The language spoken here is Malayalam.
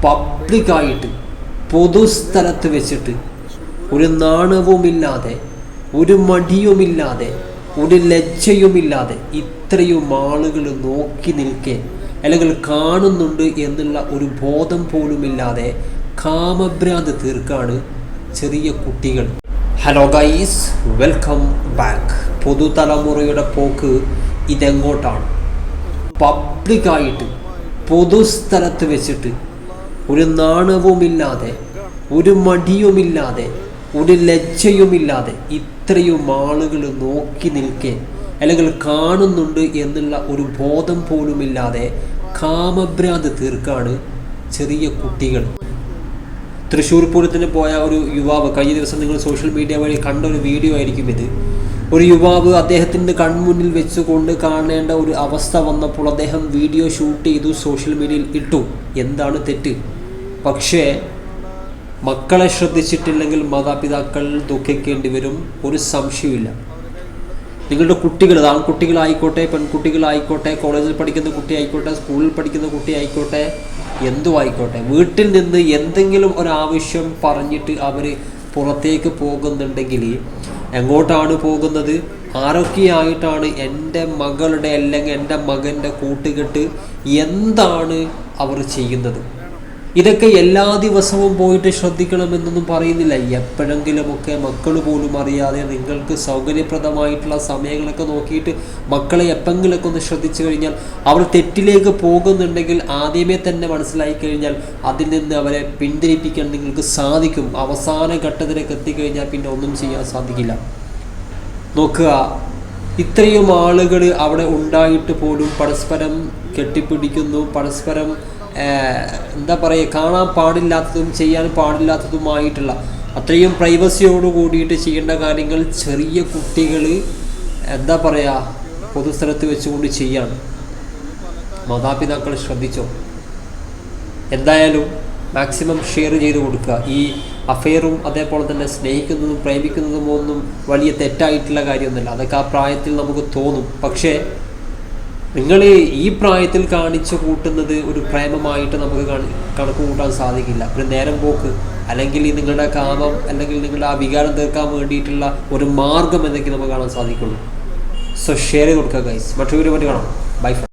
പബ്ലിക്കായിട്ട് പൊതുസ്ഥലത്ത് വെച്ചിട്ട് ഒരു നാണവുമില്ലാതെ, ഒരു മടിയുമില്ലാതെ, ഒരു ലജ്ജയുമില്ലാതെ ഇത്രയും ആളുകൾ നോക്കി നിൽക്കെ അല്ലെങ്കിൽ കാണുന്നുണ്ട് എന്നുള്ള ഒരു ബോധം പോലുമില്ലാതെ കാമഭ്രാന്ത് തീർക്കാണ് ചെറിയ കുട്ടികൾ. Hello guys, welcome back. പുതുതലമുറയുടെ പോക്ക് ഇതെങ്ങോട്ടാണ്? പബ്ലിക്കായിട്ട് പൊതുസ്ഥലത്ത് വെച്ചിട്ട് ഒരു നാണവുമില്ലാതെ, ഒരു മടിയുമില്ലാതെ, ഒരു ലജ്ജയുമില്ലാതെ ഇത്രയും ആളുകൾ നോക്കി നിൽക്കെ അല്ലെങ്കിൽ കാണുന്നുണ്ട് എന്നുള്ള ഒരു ബോധം പോലുമില്ലാതെ കാമഭ്രാന്ത് തീർക്കാണ് ചെറിയ കുട്ടികൾ. തൃശ്ശൂർ പൂരത്തിന് പോയ ഒരു യുവാവ്, കഴിഞ്ഞ ദിവസം നിങ്ങൾ സോഷ്യൽ മീഡിയ വഴി കണ്ട ഒരു വീഡിയോ ആയിരിക്കും ഇത്. ഒരു യുവാവ് അദ്ദേഹത്തിൻ്റെ കൺമുന്നിൽ വെച്ചുകൊണ്ട് കാണേണ്ട ഒരു അവസ്ഥ വന്നപ്പോൾ അദ്ദേഹം വീഡിയോ ഷൂട്ട് ചെയ്തു, സോഷ്യൽ മീഡിയയിൽ ഇട്ടു. എന്താണ് തെറ്റ്? പക്ഷേ മക്കളെ ശ്രദ്ധിച്ചിട്ടില്ലെങ്കിൽ മാതാപിതാക്കൾ ദുഃഖിക്കേണ്ടി വരും, ഒരു സംശയമില്ല. നിങ്ങളുടെ കുട്ടികൾ, ആൺകുട്ടികളായിക്കോട്ടെ പെൺകുട്ടികളായിക്കോട്ടെ, കോളേജിൽ പഠിക്കുന്ന കുട്ടി ആയിക്കോട്ടെ, സ്കൂളിൽ പഠിക്കുന്ന കുട്ടി ആയിക്കോട്ടെ, എന്തു ആയിക്കോട്ടെ, വീട്ടിൽ നിന്ന് എന്തെങ്കിലും ഒരാവശ്യം പറഞ്ഞിട്ട് അവർ പുറത്തേക്ക് പോകുന്നുണ്ടെങ്കിൽ എങ്ങോട്ടാണ് പോകുന്നത്, ആരൊക്കെയായിട്ടാണ്, എൻ്റെ മകളുടെ അല്ലെങ്കിൽ എൻ്റെ മകൻ്റെ കൂട്ടുകെട്ട് എന്താണ് അവർ ചെയ്യുന്നത്, ഇതൊക്കെ എല്ലാ ദിവസവും പോയിട്ട് ശ്രദ്ധിക്കണമെന്നൊന്നും പറയുന്നില്ല. എപ്പോഴെങ്കിലുമൊക്കെ മക്കൾ പോലും അറിയാതെ നിങ്ങൾക്ക് സൗകര്യപ്രദമായിട്ടുള്ള സമയങ്ങളൊക്കെ നോക്കിയിട്ട് മക്കളെ എപ്പോഴെങ്കിലൊക്കെ ഒന്ന് ശ്രദ്ധിച്ചു കഴിഞ്ഞാൽ, അവർ തെറ്റിലേക്ക് പോകുന്നുണ്ടെങ്കിൽ ആദ്യമേ തന്നെ മനസ്സിലായി കഴിഞ്ഞാൽ അതിൽ നിന്ന് അവരെ പിന്തിരിപ്പിക്കാൻ നിങ്ങൾക്ക് സാധിക്കും. അവസാന ഘട്ടത്തിലേക്ക് എത്തിക്കഴിഞ്ഞാൽ പിന്നെ ഒന്നും ചെയ്യാൻ സാധിക്കില്ല. നോക്കുക, ഇത്രയും ആളുകൾ അവിടെ ഉണ്ടായിട്ട് പോലും പരസ്പരം കെട്ടിപ്പിടിക്കുന്നു, പരസ്പരം എന്താ പറയുക, കാണാൻ പാടില്ലാത്തതും ചെയ്യാൻ പാടില്ലാത്തതുമായിട്ടുള്ള അത്രയും പ്രൈവസിയോട് കൂടിയിട്ട് ചെയ്യേണ്ട കാര്യങ്ങൾ ചെറിയ കുട്ടികൾ എന്താ പറയുക പൊതുസ്ഥലത്ത് വെച്ചുകൊണ്ട് ചെയ്യാണ്. മാതാപിതാക്കൾ ശ്രദ്ധിച്ചോ. എന്തായാലും മാക്സിമം ഷെയർ ചെയ്ത് കൊടുക്കുക. ഈ അഫെയറും അതേപോലെ തന്നെ സ്നേഹിക്കുന്നതും പ്രേമിക്കുന്നതും ഒന്നും വലിയ തെറ്റായിട്ടുള്ള കാര്യമൊന്നുമില്ല. അതൊക്കെ ആ പ്രായത്തിൽ നമുക്ക് തോന്നും. പക്ഷേ നിങ്ങൾ ഈ പ്രായത്തിൽ കാണിച്ചു കൂട്ടുന്നത് ഒരു പ്രേമമായിട്ട് നമുക്ക് കണക്ക് കൂട്ടാൻ സാധിക്കില്ല. ഒരു നേരം പോക്ക്, അല്ലെങ്കിൽ നിങ്ങളുടെ കാമം, അല്ലെങ്കിൽ നിങ്ങളുടെ ആ വികാരം തീർക്കാൻ വേണ്ടിയിട്ടുള്ള ഒരു മാർഗം എന്നൊക്കെ നമുക്ക് കാണാൻ സാധിക്കുള്ളൂ. സോ ഷെയർ ചെയ്ത് കൊടുക്കുക ഗൈസ്. മറ്റൊരു വീഡിയോ കാണാം. ബൈ.